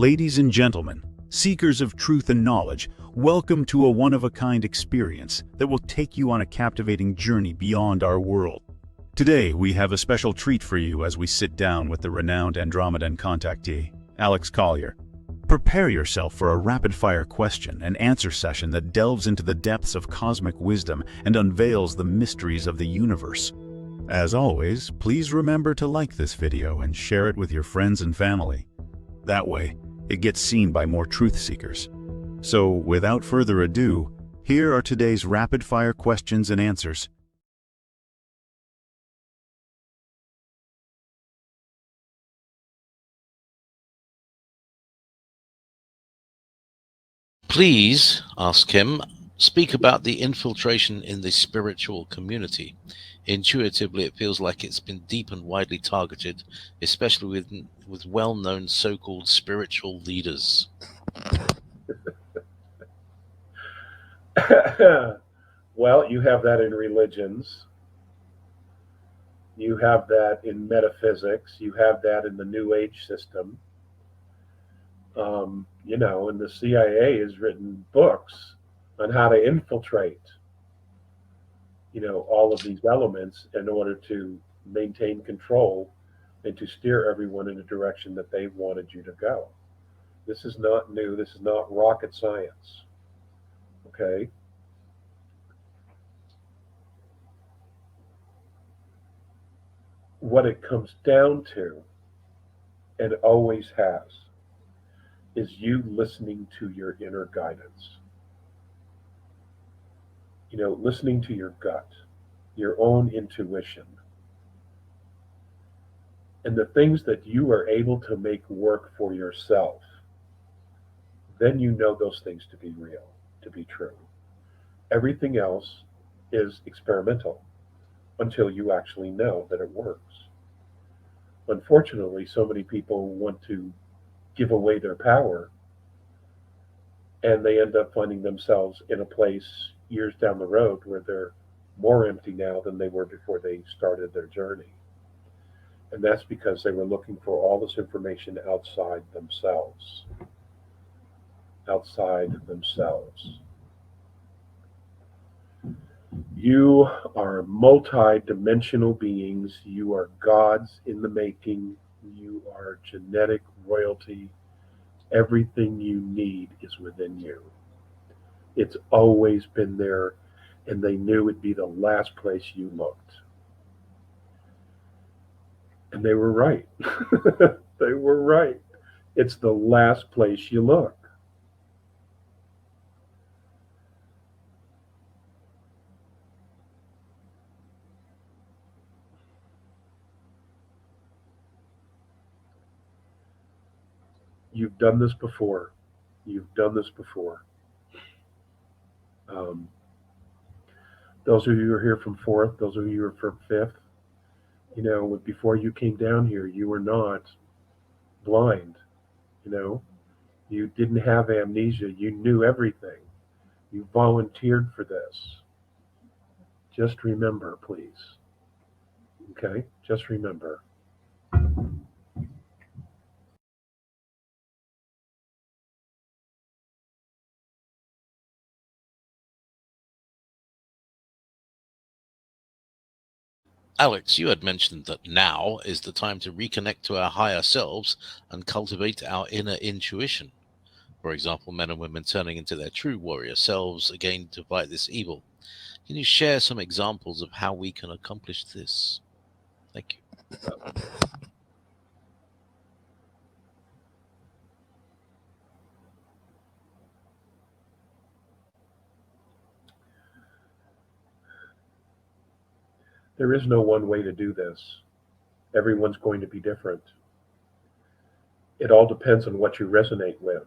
Ladies and gentlemen, seekers of truth and knowledge, welcome to a one-of-a-kind experience that will take you on a captivating journey beyond our world. Today, we have a special treat for you as we sit down with the renowned Andromedan Contactee Alex Collier. Prepare yourself for a rapid-fire question and answer session that delves into the depths of cosmic wisdom and unveils the mysteries of the universe. As always, please remember to like this video and share it with your friends and family. That way, it gets seen by more truth seekers. So, without further ado, here are today's rapid-fire questions and answers. Please, ask him, speak about the infiltration in the spiritual community. Intuitively, it feels like it's been deep and widely targeted, especially with well-known so-called spiritual leaders. Well, you have that in religions. You have that in metaphysics. You have that in the New Age system. And the CIA has written books on how to infiltrate, all of these elements in order to maintain control and to steer everyone in the direction that they wanted you to go. This is not new. This is not rocket science. Okay? What it comes down to, and always has, is you listening to your inner guidance. Listening to your gut, your own intuition, and the things that you are able to make work for yourself. Then you know those things to be real, to be true. Everything else is experimental until you actually know that it works. Unfortunately, so many people want to give away their power, and they end up finding themselves in a place years down the road where they're more empty now than they were before they started their journey. And that's because they were looking for all this information outside themselves. Outside themselves. You are multi-dimensional beings. You are gods in the making. You are genetic royalty. Everything you need is within you. It's always been there, and they knew it'd be the last place you looked. And they were right. They were right. It's the last place you look. You've done this before. You've done this before. Um, those of you who are here from fourth, those of you who are from fifth, before you came down here, you were not blind. You didn't have amnesia. You knew everything. You volunteered for this. Just remember, please. Okay? Just remember. Alex, you had mentioned that now is the time to reconnect to our higher selves and cultivate our inner intuition. For example, men and women turning into their true warrior selves again to fight this evil. Can you share some examples of how we can accomplish this? Thank you. There is no one way to do this. Everyone's going to be different. It all depends on what you resonate with.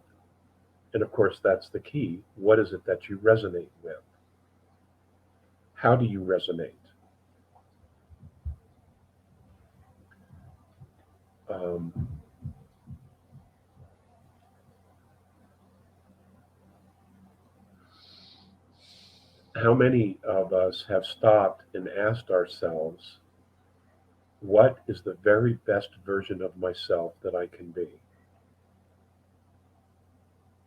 And of course, that's the key. What is it that you resonate with? How do you resonate? Um, how many of us have stopped and asked ourselves, what is the very best version of myself that I can be?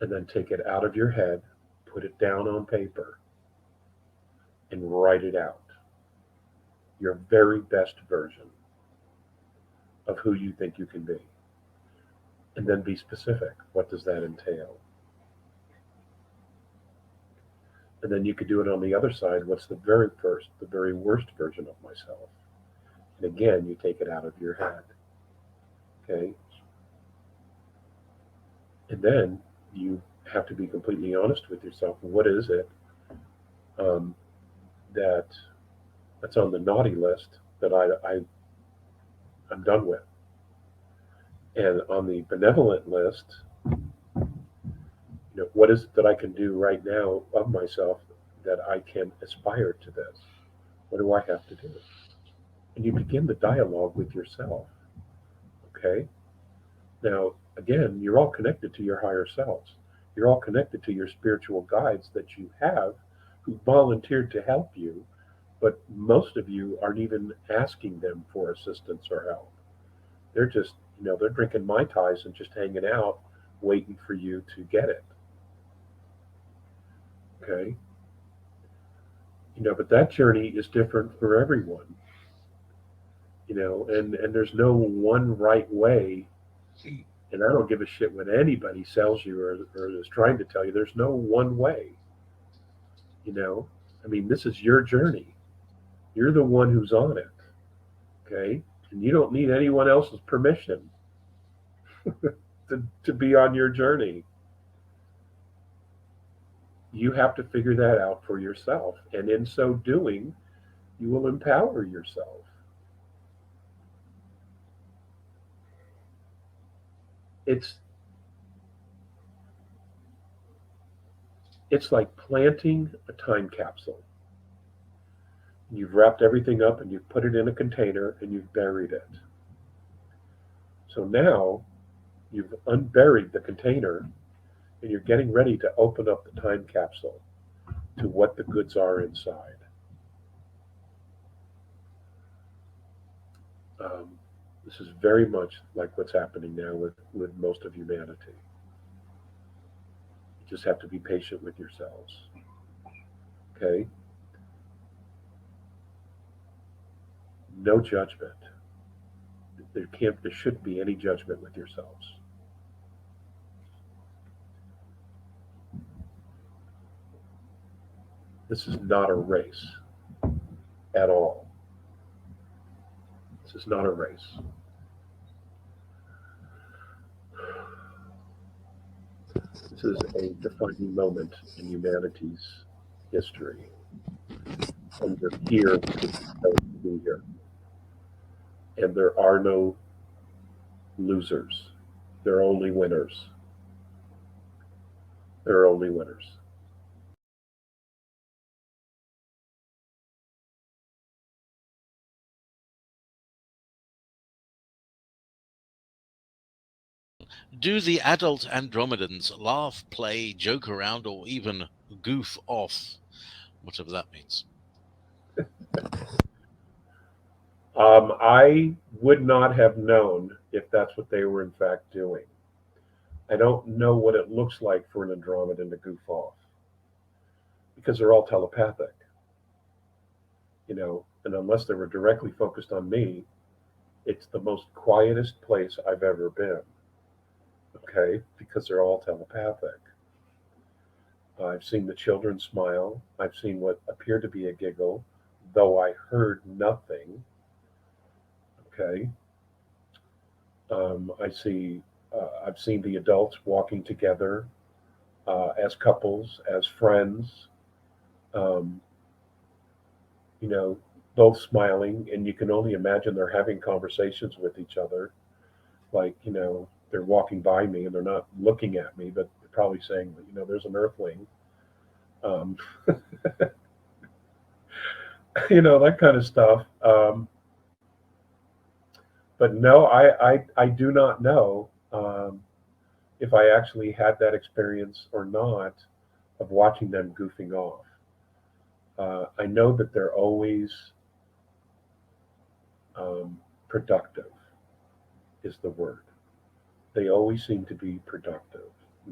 and then take it out of your head, put it down on paper, and write it out. Your very best version of who you think you can be. And then be specific. What does that entail? And then you could do it on the other side. What's the very worst version of myself? And again, you take it out of your head. Okay? And then you have to be completely honest with yourself. What is it um, that that's on the naughty list that I'm done with? And on the benevolent list, what is it that I can do right now of myself that I can aspire to this? What do I have to do? And you begin the dialogue with yourself. Okay? Now, again, you're all connected to your higher selves. You're all connected to your spiritual guides that you have who volunteered to help you, but most of you aren't even asking them for assistance or help. They're just, they're drinking Mai Tais and just hanging out, waiting for you to get it. Okay? But that journey is different for everyone. And there's no one right way. And I don't give a shit what anybody sells you or is trying to tell you. There's no one way. I mean, this is your journey. You're the one who's on it. Okay? And you don't need anyone else's permission to be on your journey. You have to figure that out for yourself. And in so doing, you will empower yourself. It's it's like planting a time capsule. You've wrapped everything up and you've put it in a container and you've buried it. So now you've unburied the container and you're getting ready to open up the time capsule to what the goods are inside. Um, this is very much like what's happening now with most of humanity. You just have to be patient with yourselves. Okay? No judgment. There shouldn't be any judgment with yourselves. This is not a race at all. This is not a race. This is a defining moment in humanity's history. And you're here because you're supposed to be here. And there are no losers. There are only winners. There are only winners. Do the adult Andromedans laugh, play, joke around, or even goof off? Whatever that means. I would not have known if that's what they were in fact doing. I don't know what it looks like for an Andromedan to goof off because they're all telepathic, and unless they were directly focused on me, it's the most quietest place I've ever been, okay, because they're all telepathic. I've seen the children smile. I've seen what appeared to be a giggle, though I heard nothing, okay. I've seen the adults walking together as couples, as friends, um, you know, both smiling, and you can only imagine they're having conversations with each other. Like, they're walking by me and they're not looking at me, but they're probably saying, there's an earthling. Um, that kind of stuff. But no, I do not know if I actually had that experience or not of watching them goofing off. I know that they're always productive, is the word. They always seem to be productive.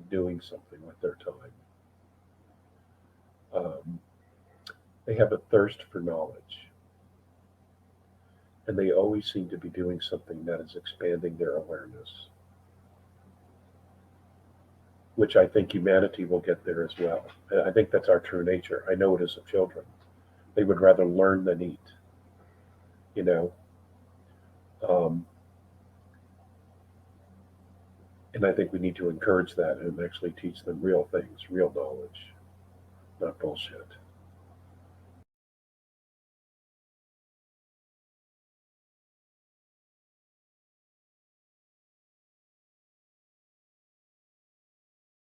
doing something with their time. Um, they have a thirst for knowledge, and they always seem to be doing something that is expanding their awareness, which I think humanity will get there as well. I think that's our true nature. I know it is of children. They would rather learn than eat, you know. Um, and I think we need to encourage that and actually teach them real things, real knowledge, not bullshit.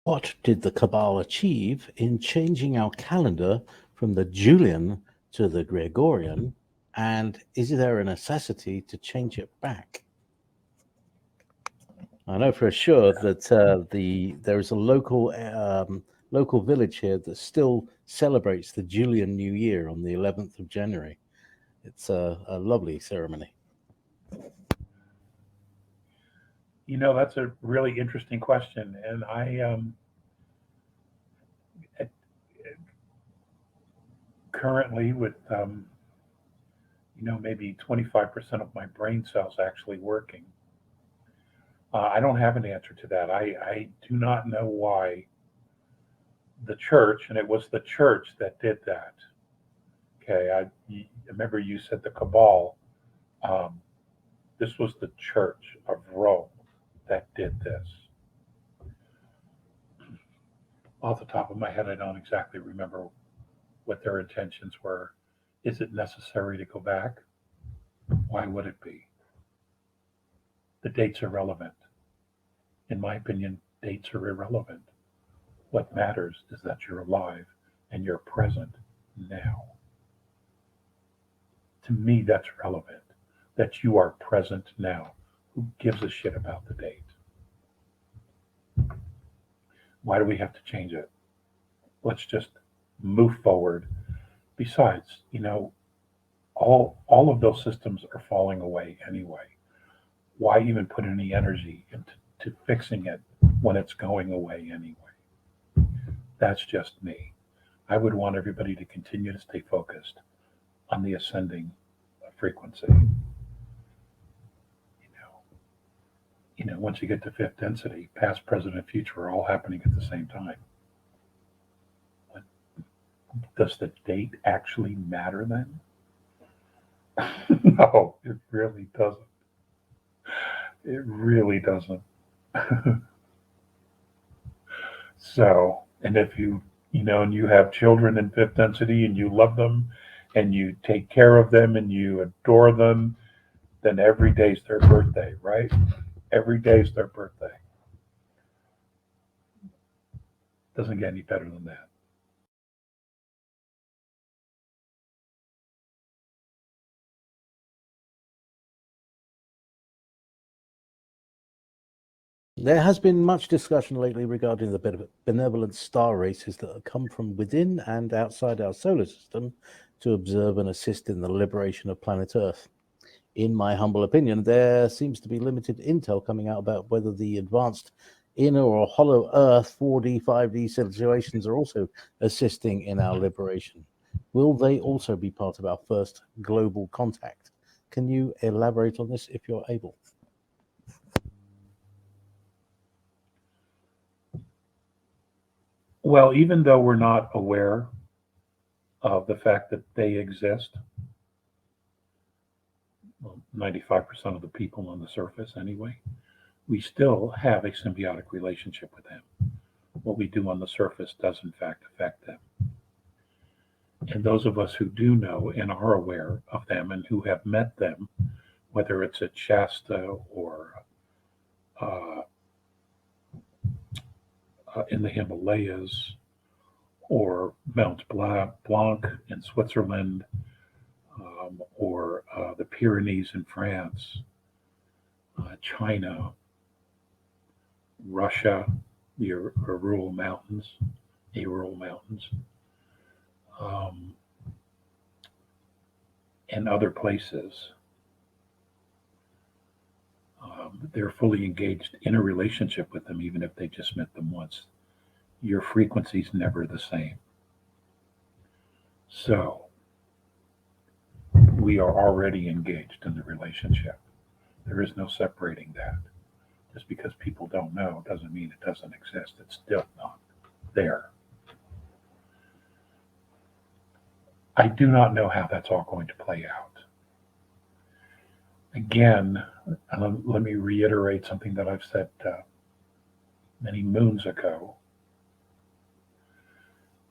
What did the cabal achieve in changing our calendar from the Julian to the Gregorian? And is there a necessity to change it back? I know for sure that there is a local village here that still celebrates the Julian New Year on the 11th of January. It's a lovely ceremony. That's a really interesting question, and I currently with maybe 25% of my brain cells actually working. I don't have an answer to that. I do not know why the church, and it was the church that did that. Okay, I remember you said the cabal. Um, this was the church of Rome that did this. Off the top of my head, I don't exactly remember what their intentions were. Is it necessary to go back? Why would it be? The dates are relevant. In my opinion, dates are irrelevant. What matters is that you're alive and you're present now. To me, that's relevant. That you are present now. Who gives a shit about the date? Why do we have to change it? Let's just move forward. Besides, all of those systems are falling away anyway. Why even put any energy into fixing it when it's going away anyway? That's just me. I would want everybody to continue to stay focused on the ascending frequency. Once you get to fifth density, past, present, and future are all happening at the same time. But does the date actually matter then? No, it really doesn't. It really doesn't. So, and if and you have children in fifth density and you love them and you take care of them and you adore them, then every day's their birthday, right? Every day's their birthday. Doesn't get any better than that. There has been much discussion lately regarding the benevolent star races that have come from within and outside our solar system to observe and assist in the liberation of planet Earth. In my humble opinion, there seems to be limited intel coming out about whether the advanced inner or hollow Earth 4D, 5D situations are also assisting in our liberation. Will they also be part of our first global contact? Can you elaborate on this if you're able? Well, even though we're not aware of the fact that they exist, well, 95% of the people on the surface anyway, we still have a symbiotic relationship with them. What we do on the surface does, in fact, affect them. And those of us who do know and are aware of them and who have met them, whether it's at Shasta or uh, in the Himalayas or Mount Blanc in Switzerland, or the Pyrenees in France, China, Russia, the Ural Mountains, um, and other places. they're fully engaged in a relationship with them, even if they just met them once. Your frequency's never the same. So we are already engaged in the relationship. There is no separating that. Just because people don't know doesn't mean it doesn't exist. It's still not there. I do not know how that's all going to play out. Again, let me reiterate something that I've said many moons ago,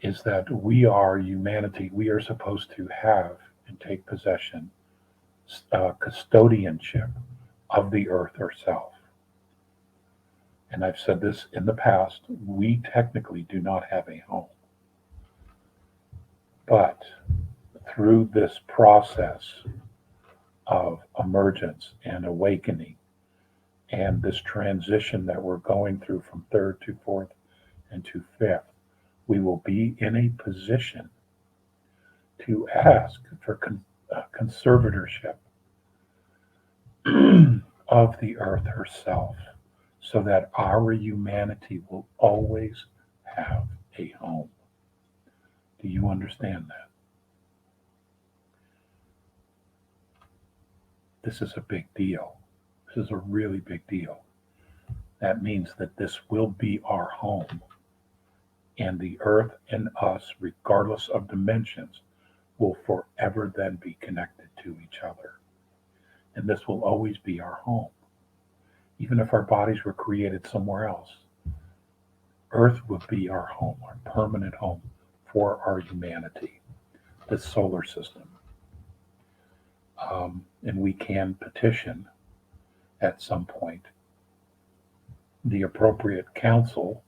is that we are humanity. We are supposed to have and take possession, custodianship of the earth herself. And I've said this in the past, we technically do not have a home. But through this process of emergence and awakening, and this transition that we're going through from third to fourth and to fifth, we will be in a position to ask for conservatorship of the earth herself, so that our humanity will always have a home. Do you understand that? This is a big deal. This is a really big deal. That means that this will be our home. And the earth and us, regardless of dimensions, will forever then be connected to each other. And this will always be our home. Even if our bodies were created somewhere else, Earth will be our home, our permanent home for our humanity, the solar system. And we can petition at some point the appropriate council.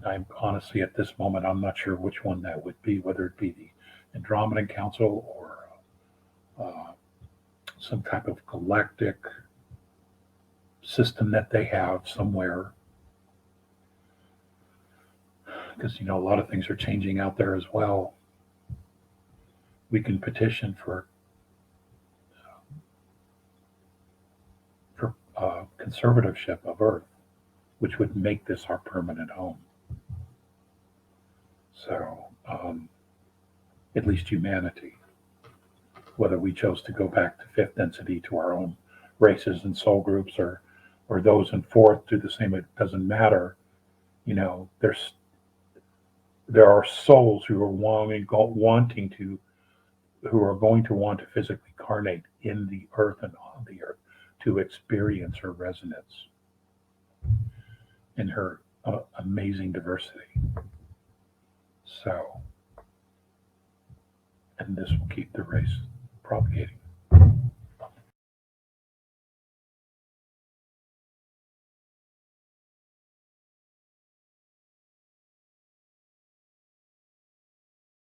I'm honestly, at this moment, I'm not sure which one that would be, whether it be the Andromedan Council or some type of galactic system that they have somewhere. Because, a lot of things are changing out there as well. We can petition for conservatorship of Earth, which would make this our permanent home. So, at least humanity, whether we chose to go back to fifth density to our own races and soul groups, or those in fourth do the same, it doesn't matter. There are souls who are who are going to want to physically incarnate in the earth and on the earth to experience her resonance in her amazing diversity. So, and this will keep the race propagating.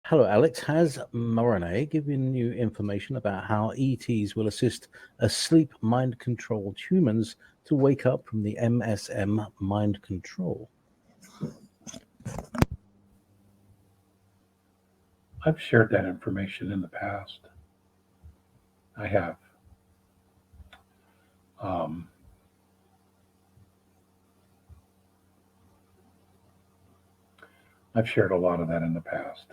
Hello, Alex. Has Morane given you information about how ETs will assist asleep mind-controlled humans to wake up from the MSM mind control? I've shared that information in the past. I have. I've shared a lot of that in the past.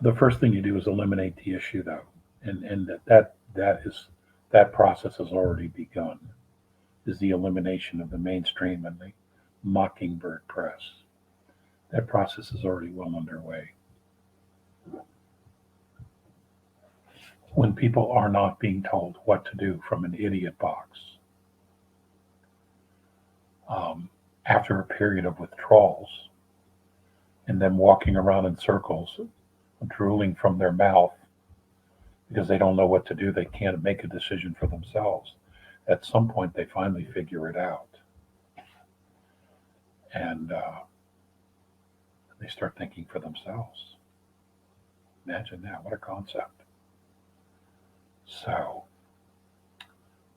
The first thing you do is eliminate the issue, though, and that process has already begun. Is the elimination of the mainstream and the mockingbird press. That process is already well underway. When people are not being told what to do from an idiot box, after a period of withdrawals, and then walking around in circles, drooling from their mouth because they don't know what to do, they can't make a decision for themselves. At some point, they finally figure it out. And they start thinking for themselves. Imagine that, what a concept. So,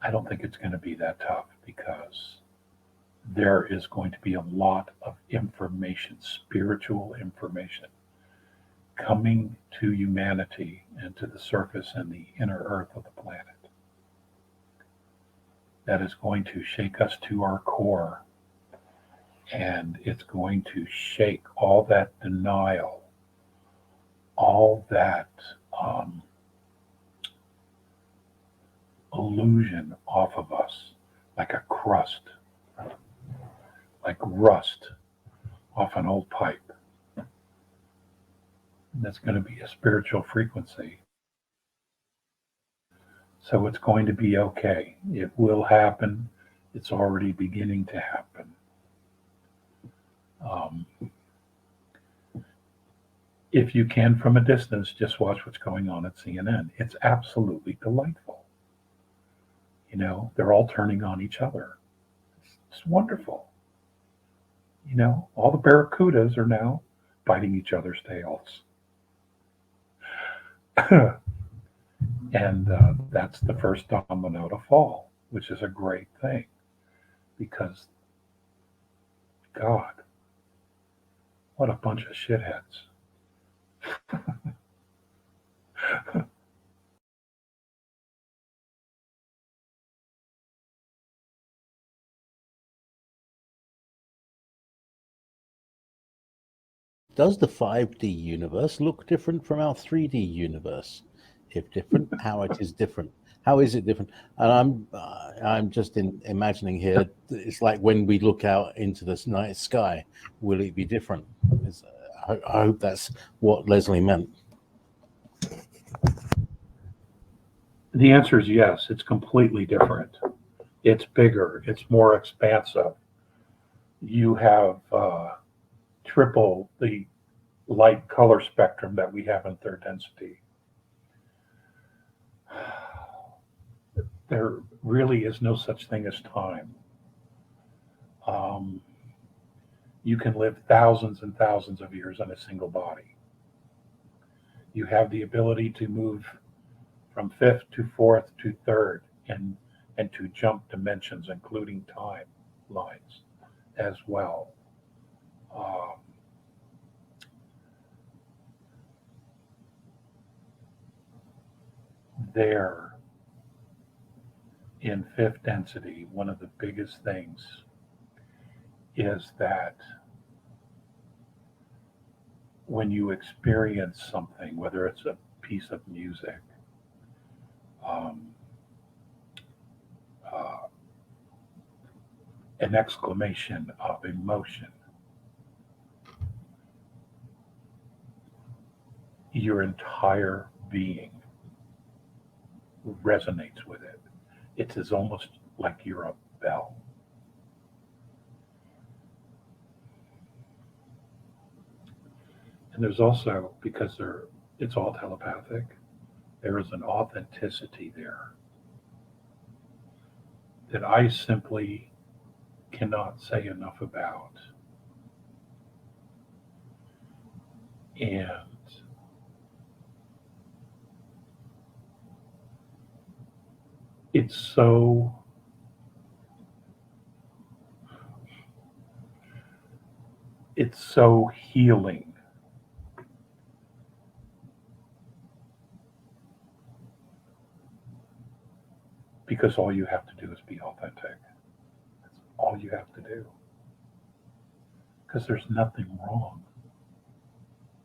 I don't think it's going to be that tough, because there is going to be a lot of information, spiritual information, coming to humanity into the surface and the inner earth of the planet. That is going to shake us to our core, and it's going to shake all that denial, all that illusion off of us, like a crust, like rust off an old pipe. That's going to be a spiritual frequency. So it's going to be okay. It will happen. It's already beginning to happen. If you can, from a distance, just watch what's going on at CNN. It's absolutely delightful. You know, they're all turning on each other. It's wonderful. You know, all the barracudas are now biting each other's tails. And that's the first domino to fall, which is a great thing, because God, what a bunch of shitheads. Does the 5D universe look different from our 3D universe? If different, how it is different? How is it different? And I'm just imagining here. It's like when we look out into the night sky, will it be different? I hope that's what Leslie meant. The answer is yes. It's completely different. It's bigger. It's more expansive. You have triple the light color spectrum that we have in third density. There really is no such thing as time. You can live thousands and thousands of years in a single body. You have the ability to move from fifth to fourth to third and to jump dimensions, including time lines as well. There in fifth density, one of the biggest things is that when you experience something, whether it's a piece of music, um, uh, an exclamation of emotion, your entire being resonates with it. It is almost like you're a bell. And there's also, because it's all telepathic, there is an authenticity there that I simply cannot say enough about. And it's so healing. Because all you have to do is be authentic. That's all you have to do. Because there's nothing wrong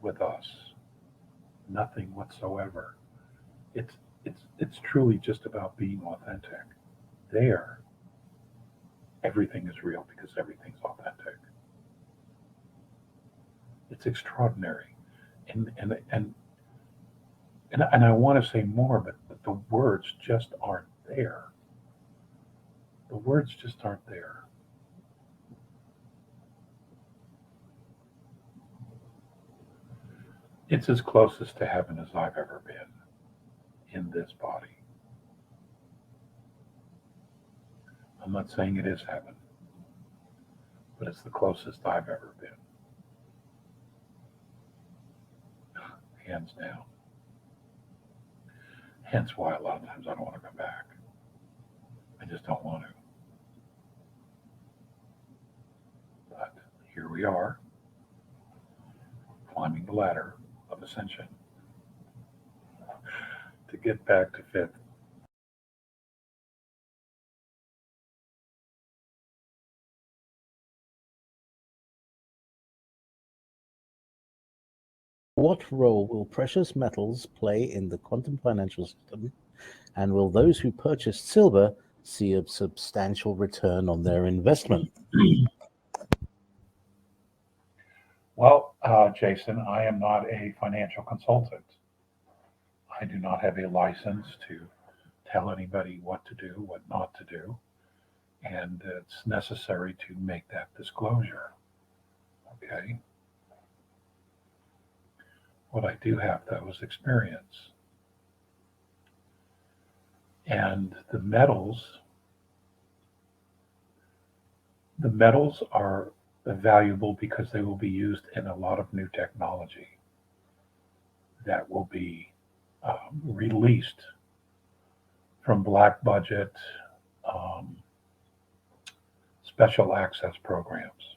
with us. Nothing whatsoever. It's truly just about being authentic. There, everything is real because everything's authentic. It's extraordinary. And I want to say more, but the words just aren't there. The words just aren't there. It's as closest to heaven as I've ever been in this body. I'm not saying it is heaven, but it's the closest I've ever been. Hands down. Hence why a lot of times I don't want to come back. I just don't want to. But here we are, climbing the ladder of ascension. get back to fifth. What role will precious metals play in the quantum financial system, and will those who purchase silver see a substantial return on their investment? Well, Jason, I am not a financial consultant. I do not have a license to tell anybody what to do, what not to do, and it's necessary to make that disclosure. Okay? What I do have, though, is experience. And the metals are valuable because they will be used in a lot of new technology that will be released from black budget special access programs.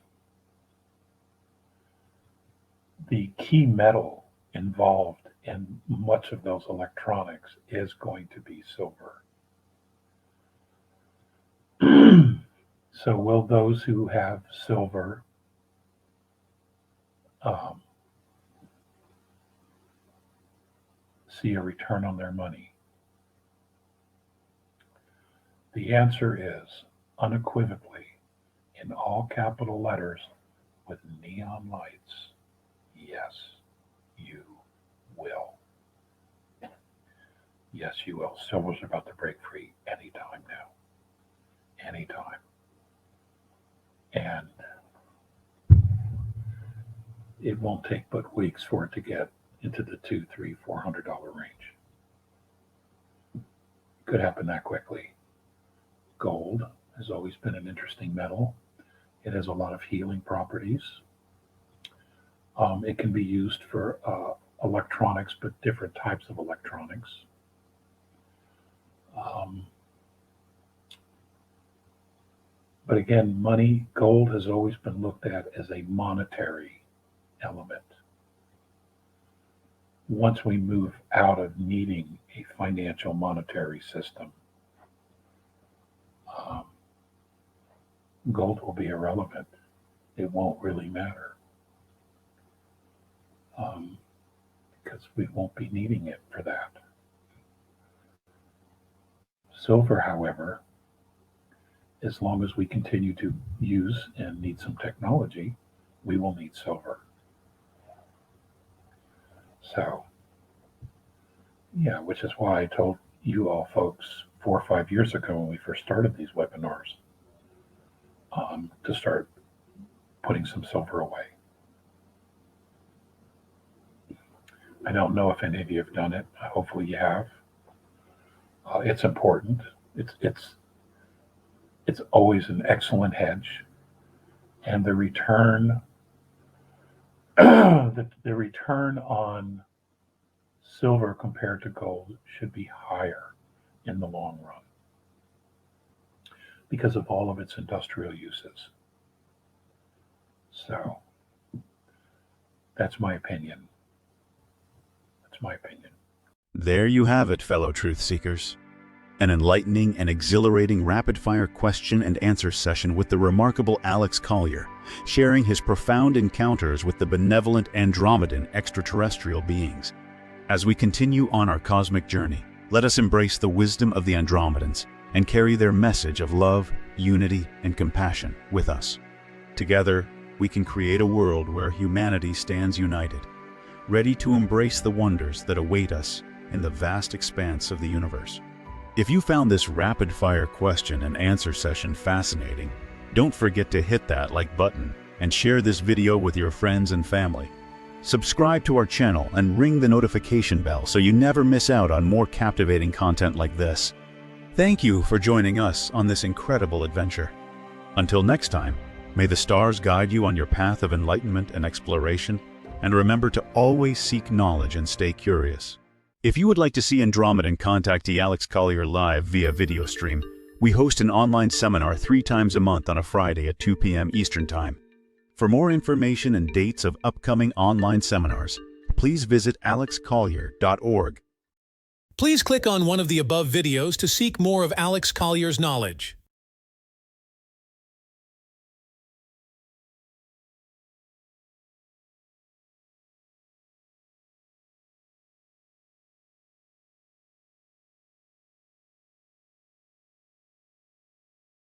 The key metal involved in much of those electronics is going to be silver. So will those who have silver see a return on their money? The answer is unequivocally, in all capital letters with neon lights, yes, you will. Yes, you will. Silver's about to break free anytime now. Anytime. And it won't take but weeks for it to get into the $200, $300, $400 range. Could happen that quickly. Gold has always been an interesting metal. It has a lot of healing properties. It can be used for electronics, but different types of electronics. But again, money, gold has always been looked at as a monetary element. Once we move out of needing a financial monetary system, gold will be irrelevant. It won't really matter because we won't be needing it for that. Silver, however, as long as we continue to use and need some technology, we will need silver. So, yeah, which is why I told you all folks 4 or 5 years ago when we first started these webinars to start putting some silver away. I don't know if any of you have done it. Hopefully you have. It's important. It's always an excellent hedge, and the return the return on silver compared to gold should be higher in the long run because of all of its industrial uses. So that's my opinion. That's my opinion. There you have it, fellow truth seekers. An enlightening and exhilarating rapid-fire question and answer session with the remarkable Alex Collier, sharing his profound encounters with the benevolent Andromedan extraterrestrial beings. As we continue on our cosmic journey, let us embrace the wisdom of the Andromedans and carry their message of love, unity, and compassion with us. Together, we can create a world where humanity stands united, ready to embrace the wonders that await us in the vast expanse of the universe. If you found this rapid-fire question and answer session fascinating, don't forget to hit that like button and share this video with your friends and family. Subscribe to our channel and ring the notification bell so you never miss out on more captivating content like this. Thank you for joining us on this incredible adventure. Until next time, may the stars guide you on your path of enlightenment and exploration, and remember to always seek knowledge and stay curious. If you would like to see Andromedan Contactee Alex Collier live via video stream, we host an online seminar 3 times a month on a Friday at 2 p.m. Eastern Time. For more information and dates of upcoming online seminars, please visit alexcollier.org. Please click on one of the above videos to seek more of Alex Collier's knowledge.